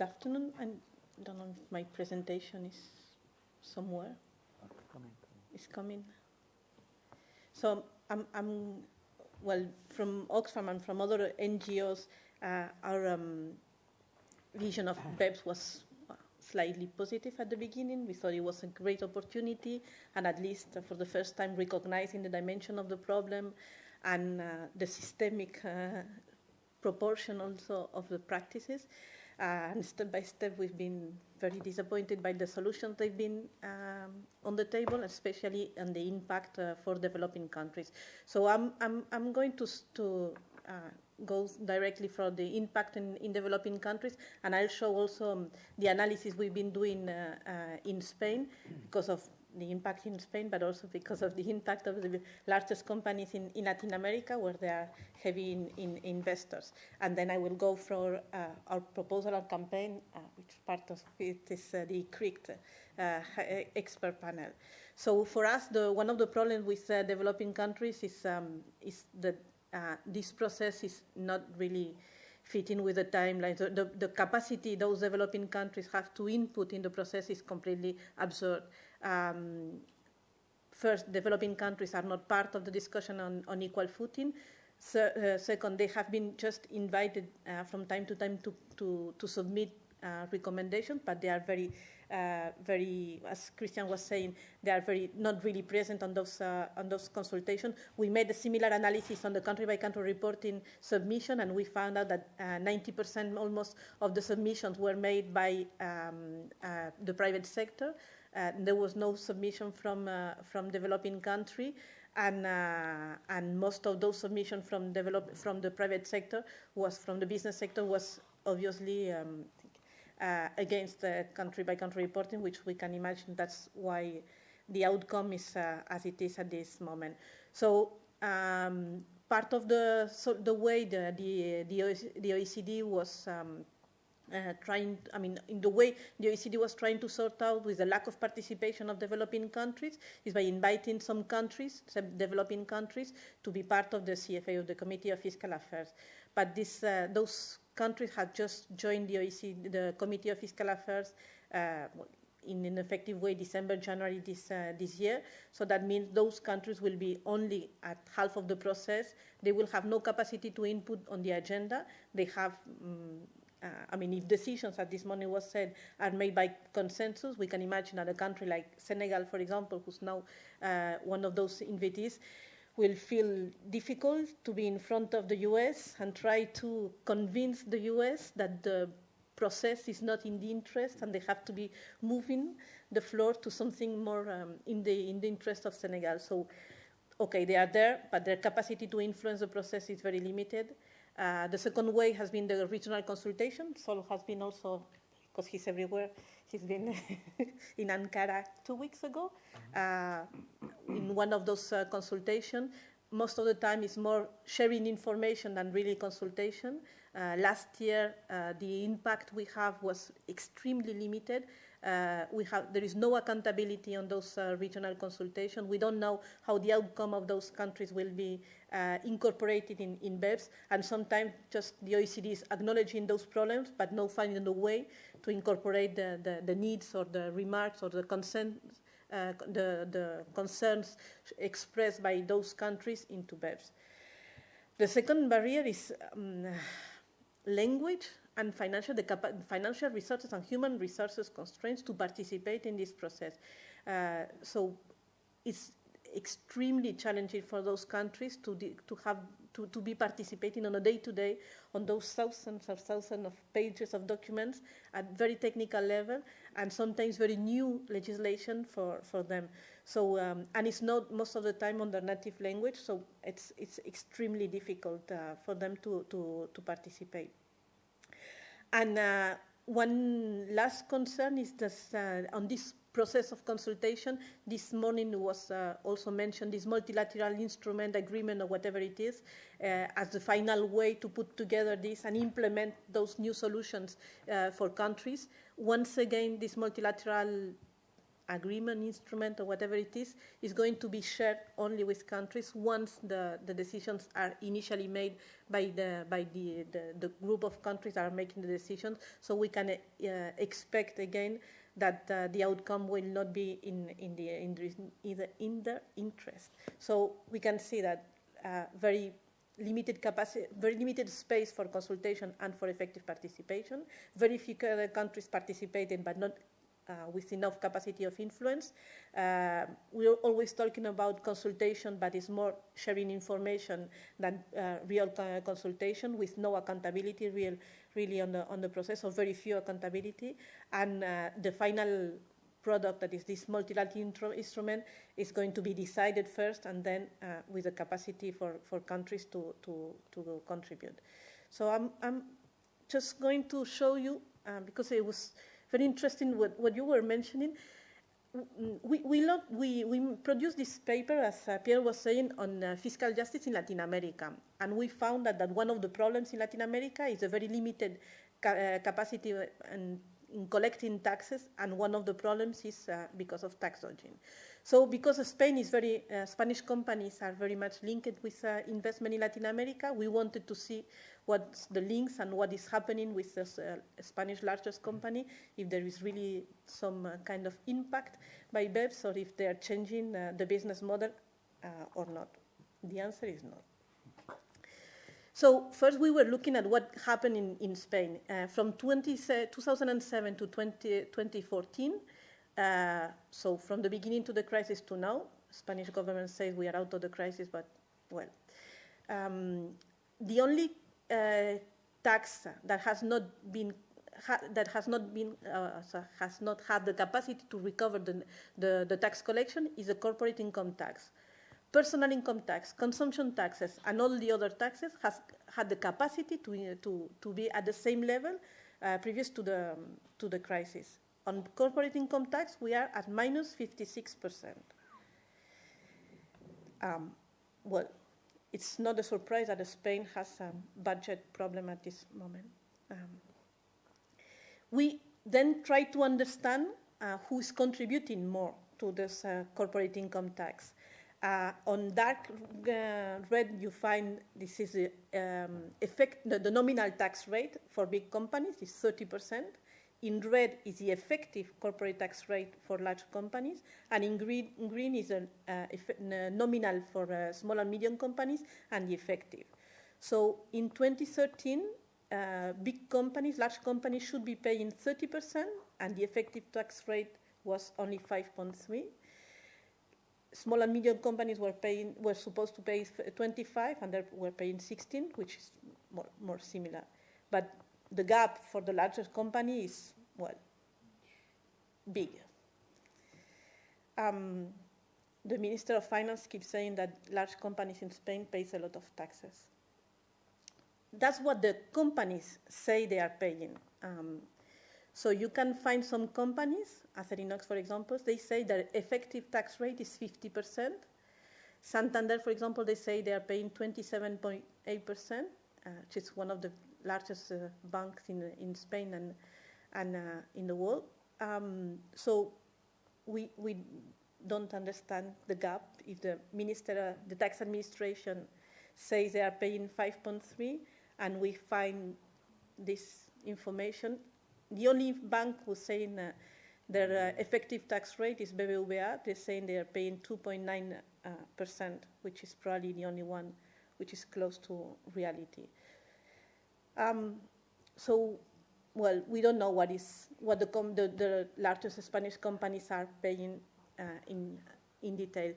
afternoon. I don't know if my presentation is somewhere. It's coming. So well, from Oxfam and from other NGOs, our vision of BEPS was slightly positive at the beginning. We thought it was a great opportunity, and at least for the first time recognizing the dimension of the problem and the systemic proportion also of the practices. And step by step, we've been very disappointed by the solutions they've been on the table, especially on the impact for developing countries. So I'm going to go directly for the impact in developing countries, and I'll show also the analysis we've been doing in Spain because of the impact in Spain, but also because of the impact of the largest companies in Latin America, where they are heavy in investors. And then I will go for our proposal and campaign, which part of it is the CRICT expert panel. So for us, one of the problems with developing countries is that this process is not really fitting with the timeline. So the capacity those developing countries have to input in the process is completely absurd. First, developing countries are not part of the discussion on equal footing. Second, they have been just invited from time to time to submit recommendations, but they are very, as Christian was saying, they are not really present on those consultations. We made a similar analysis on the country-by-country reporting submission, and we found out that 90% almost of the submissions were made by the private sector. There was no submission from developing country, and most of those submissions from the private sector from the business sector was obviously against country-by-country reporting, which we can imagine that's why the outcome is as it is at this moment. So part of the way the OECD was in the way the OECD was trying to sort out with the lack of participation of developing countries is by inviting some countries, some developing countries, to be part of the CFA, of the Committee of Fiscal Affairs. But those countries have just joined the OECD, the Committee of Fiscal Affairs, in an effective way, December, January this year. So that means those countries will be only at half of the process. They will have no capacity to input on the agenda. They have if decisions, at this moment was said, are made by consensus, we can imagine that a country like Senegal, for example, who's now one of those invitees, will feel difficult to be in front of the US and try to convince the US that the process is not in the interest and they have to be moving the floor to something more in the interest of Senegal. So, okay, they are there, but their capacity to influence the process is very limited. The second way has been the regional consultation. Sol has been also, because he's everywhere, he's been in Ankara 2 weeks ago. In one of those consultations, most of the time it's more sharing information than really consultation. Last year, the impact we have was extremely limited. There is no accountability on those regional consultations. We don't know how the outcome of those countries will be incorporated in BEPS, and sometimes just the OECD is acknowledging those problems, but not finding a way to incorporate the needs or the remarks or the consent, the concerns expressed by those countries into BEPS. The second barrier is language and financial resources and human resources constraints to participate in this process. So it's extremely challenging for those countries to be participating on a day-to-day on those thousands of pages of documents at very technical level, and sometimes very new legislation for them. So and it's not most of the time on their native language, so it's extremely difficult for them to participate. And one last concern is that on this process of consultation, this morning was also mentioned this multilateral instrument agreement or whatever it is as the final way to put together this and implement those new solutions for countries. Once again, this multilateral agreement instrument or whatever it is going to be shared only with countries once the decisions are initially made by the group of countries that are making the decisions. So we can expect again that the outcome will not be in their interest. So we can see that very limited capacity, very limited space for consultation and for effective participation. Very few countries participating, but not with enough capacity of influence. We're always talking about consultation, but it's more sharing information than real consultation, with no accountability really on the process, or very few accountability. And the final product, that is this multilateral instrument, is going to be decided first, and then with the capacity for countries to contribute. So I'm just going to show you, because it was very interesting what you were mentioning. We produced this paper, as Pierre was saying, on fiscal justice in Latin America. And we found that one of the problems in Latin America is a very limited capacity in collecting taxes, and one of the problems is because of tax dodging. So because Spain is Spanish companies are very much linked with investment in Latin America, we wanted to see what's the links and what is happening with the Spanish largest company, if there is really some kind of impact by BEPS, or if they are changing the business model or not. The answer is no. So first we were looking at what happened in Spain. From 2007 to 2014, so from the beginning to the crisis to now, Spanish government says we are out of the crisis, but well. The only tax that has not had the capacity to recover the tax collection is the corporate income tax. Personal income tax, consumption taxes, and all the other taxes has had the capacity to be at the same level previous to the crisis. On corporate income tax, we are at minus 56%. Well, it's not a surprise that Spain has a budget problem at this moment. We then try to understand who is contributing more to this corporate income tax. On dark red, you find this is the nominal tax rate for big companies is 30%. In red is the effective corporate tax rate for large companies, and in green is a nominal for small and medium companies, and the effective. So in 2013, big companies, large companies should be paying 30%, and the effective tax rate was only 5.3%. Small and medium companies were supposed to pay 25%, and they were paying 16%, which is more similar. But the gap for the largest company is, well, big. The Minister of Finance keeps saying that large companies in Spain pays a lot of taxes. That's what the companies say they are paying. So you can find some companies, Acerinox, for example, they say their effective tax rate is 50%. Santander, for example, they say they are paying 27.8%, which is one of the largest banks in Spain and in the world. So we don't understand the gap. If the tax administration says they are paying 5.3%, and we find this information, the only bank who's saying their effective tax rate is BBVA. They're saying they are paying 2.9%, which is probably the only one which is close to reality. So, well, we don't know what the largest Spanish companies are paying in detail.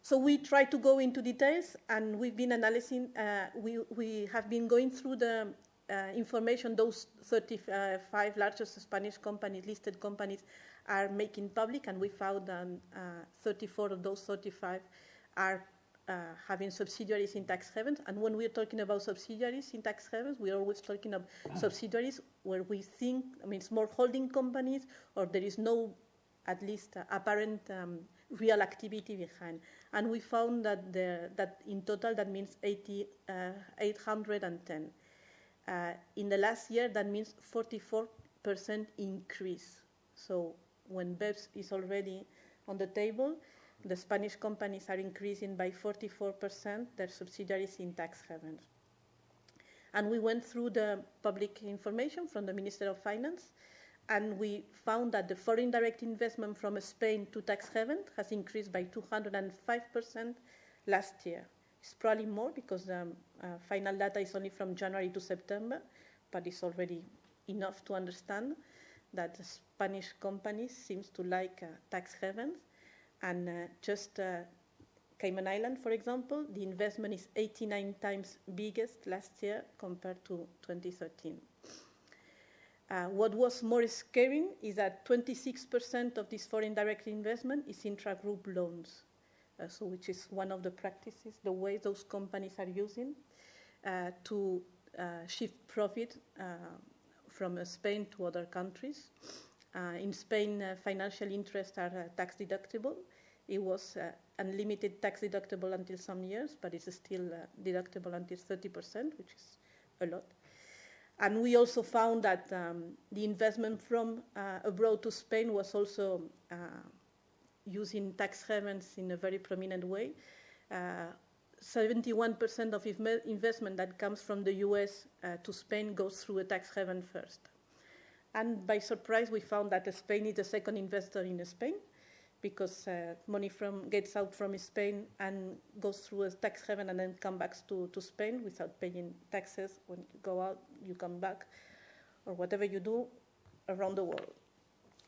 So we try to go into details, and we've been analyzing. We have been going through the information those 35 largest Spanish companies, listed companies, are making public, and we found that 34 of those 35 are having subsidiaries in tax havens. And when we're talking about subsidiaries in tax havens, we're always talking of subsidiaries where we think, small holding companies, or there is no, at least, apparent real activity behind. And we found that that in total that means 810. In the last year, that means 44% increase. So when BEPS is already on the table, the Spanish companies are increasing by 44% their subsidiaries in tax havens. And we went through the public information from the Minister of Finance, and we found that the foreign direct investment from Spain to tax haven has increased by 205% last year. It's probably more because the final data is only from January to September, but it's already enough to understand that the Spanish companies seems to like tax havens. And just Cayman Island, for example, the investment is 89 times biggest last year compared to 2013. What was more scaring is that 26% of this foreign direct investment is intra-group loans, so which is one of the practices, the way those companies are using to shift profit from Spain to other countries. In Spain, financial interests are tax deductible. It was unlimited tax deductible until some years, but it's still deductible until 30%, which is a lot. And we also found that the investment from abroad to Spain was also using tax havens in a very prominent way. 71% of investment that comes from the US to Spain goes through a tax haven first. And by surprise, we found that Spain is the second investor in Spain, because money gets out from Spain and goes through a tax haven and then comes back to Spain without paying taxes. When you go out, you come back, or whatever you do around the world.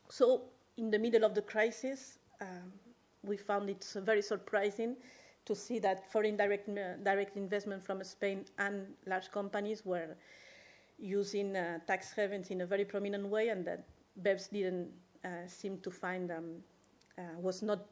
So in the middle of the crisis, we found it very surprising to see that foreign direct investment from Spain and large companies were using tax havens in a very prominent way, and that BEPS didn't seem to find was not,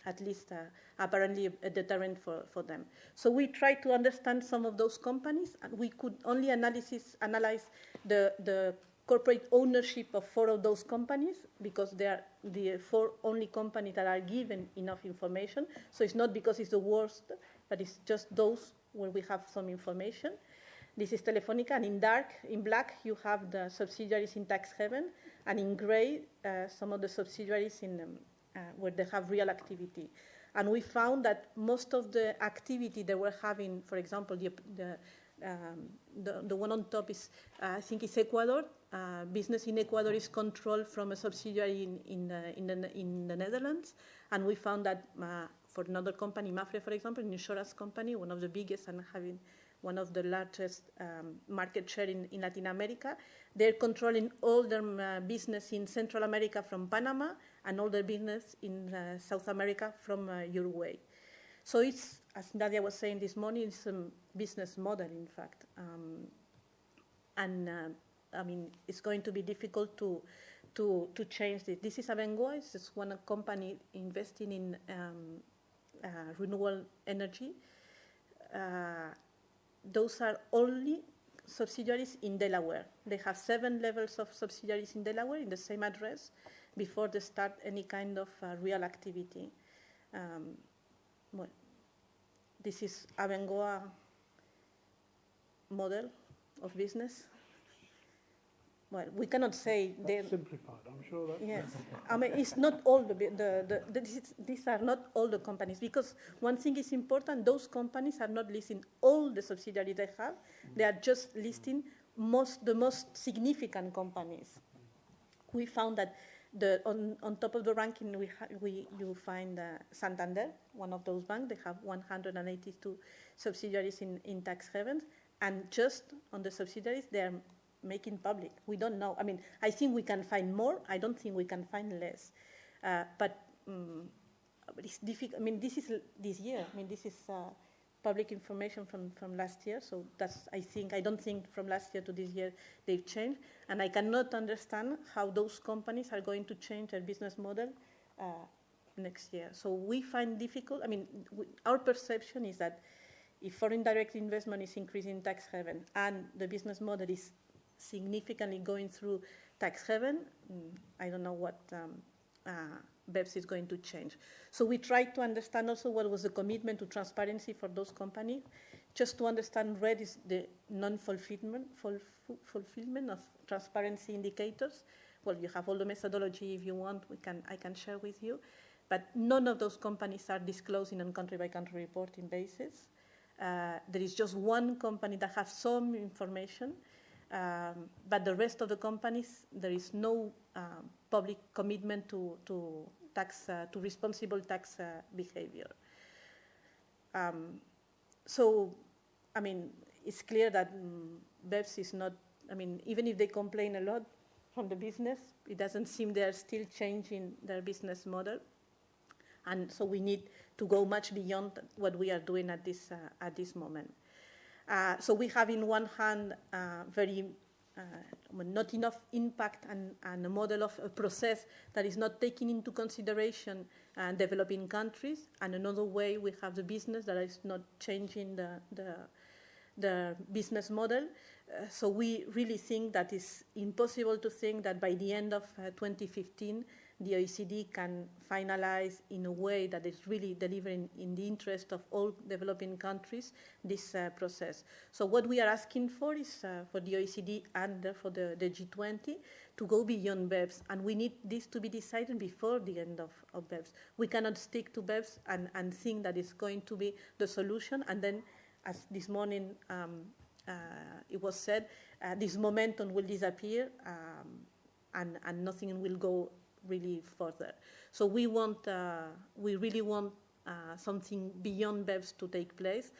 at least apparently, a deterrent for them. So we tried to understand some of those companies, and we could only analyze the corporate ownership of 4 of those companies, because they are the 4 only companies that are given enough information. So it's not because it's the worst, but it's just those where we have some information. This is Telefonica, and in black, you have the subsidiaries in tax haven, and in gray, some of the subsidiaries in where they have real activity. And we found that most of the activity they were having, for example, the one on top is, I think it's Ecuador. Business in Ecuador is controlled from a subsidiary in the Netherlands. And we found that for another company, Mafre, for example, an insurance company, one of the biggest and having one of the largest market share in Latin America, they're controlling all their business in Central America from Panama and all their business in South America from Uruguay. So it's, as Nadia was saying this morning, it's a business model, in fact. I mean, it's going to be difficult to change this. This is Abengoa. It's just one company investing in renewable energy. Those are only subsidiaries in Delaware. They have 7 levels of subsidiaries in Delaware in the same address before they start any kind of real activity. Well, this is Abengoa model of business. Well, we cannot say that's simplified. I'm sure that. Yes, I mean it's not all these are not all the companies, because one thing is important: those companies are not listing all the subsidiaries they have; they are just listing the most significant companies. We found that on top of the ranking you find Santander, one of those banks. They have 182 subsidiaries in tax havens, and just on the subsidiaries they are making public. We don't know. I mean, I think we can find more. I don't think we can find less. But it's difficult. I mean, this is this year. I mean, this is public information from last year. So that's, I don't think from last year to this year they've changed. And I cannot understand how those companies are going to change their business model next year. So we find difficult. I mean, our perception is that if foreign direct investment is increasing in tax haven and the business model is significantly going through tax haven, I don't know what BEPS is going to change. So we tried to understand also what was the commitment to transparency for those companies. Just to understand, red is the non-fulfillment fulfillment of transparency indicators, well, you have all the methodology if you want, I can share with you. But none of those companies are disclosing on country-by-country reporting basis. There is just one company that has some information, but the rest of the companies, there is no public commitment to responsible tax behavior. So, I mean, it's clear that BEPS is not, I mean, even if they complain a lot from the business, it doesn't seem they're still changing their business model. And so we need to go much beyond what we are doing at this moment. So we have, in one hand, not enough impact and a model of a process that is not taking into consideration developing countries, and another way we have the business that is not changing the business model. So we really think that it's impossible to think that by the end of 2015 the OECD can finalize in a way that is really delivering in the interest of all developing countries this process. So what we are asking for is for the OECD and for the G20 to go beyond BEPS, and we need this to be decided before the end of BEPS. We cannot stick to BEPS and think that it's going to be the solution, and then, as this morning it was said, this momentum will disappear and nothing will go really further. So we really want something beyond BEPS to take place,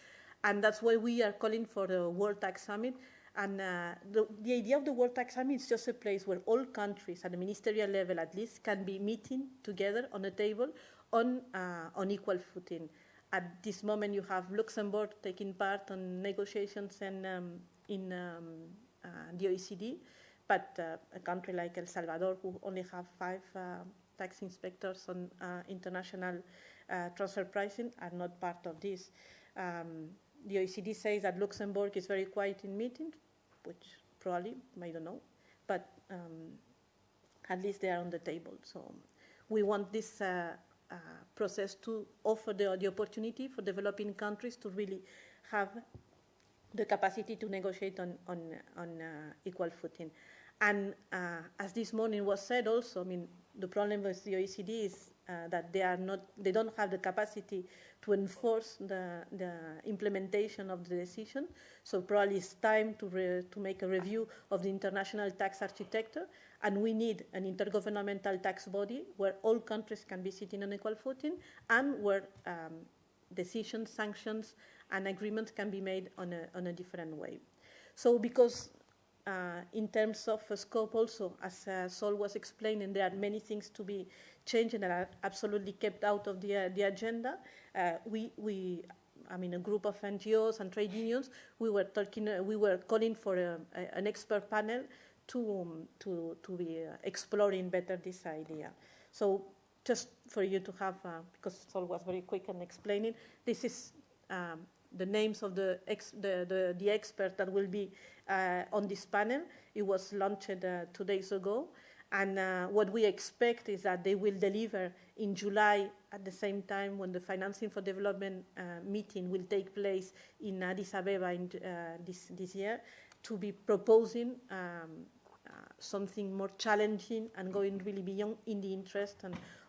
and that's why we are calling for the World Tax Summit. And the idea of the World Tax Summit is just a place where all countries at the ministerial level at least can be meeting together on a table on equal footing. At this moment you have Luxembourg taking part on negotiations and in the OECD, but a country like El Salvador, who only have 5 tax inspectors on international transfer pricing, are not part of this. The OECD says that Luxembourg is very quiet in meetings, which probably, I don't know, but at least they are on the table. So we want this process to offer the opportunity for developing countries to really have the capacity to negotiate on equal footing. And as this morning was said also, I mean, the problem with the OECD is that they don't have the capacity to enforce the implementation of the decision. So probably it's time to make a review of the international tax architecture, and we need an intergovernmental tax body where all countries can be sitting on equal footing, and where decisions, sanctions, and agreements can be made on a different way. So because in terms of scope also, as Sol was explaining, there are many things to be changed and are absolutely kept out of the agenda. I mean, a group of NGOs and trade unions, we were calling for an expert panel to be exploring better this idea. So just for you to have, because Sol was very quick in explaining, this is the names of the experts that will be on this panel. It was launched 2 days ago. And what we expect is that they will deliver in July, at the same time when the Financing for Development meeting will take place in Addis Ababa this year, to be proposing something more challenging and going really beyond in the interest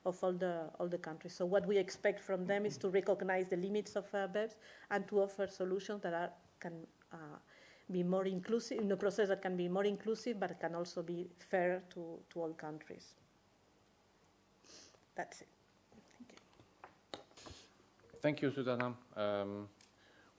of all the countries. So what we expect from them is to recognize the limits of BEPS and to offer solutions that can be more inclusive, in a process that can be more inclusive, but can also be fair to all countries. That's it. Thank you. Thank you, Susana.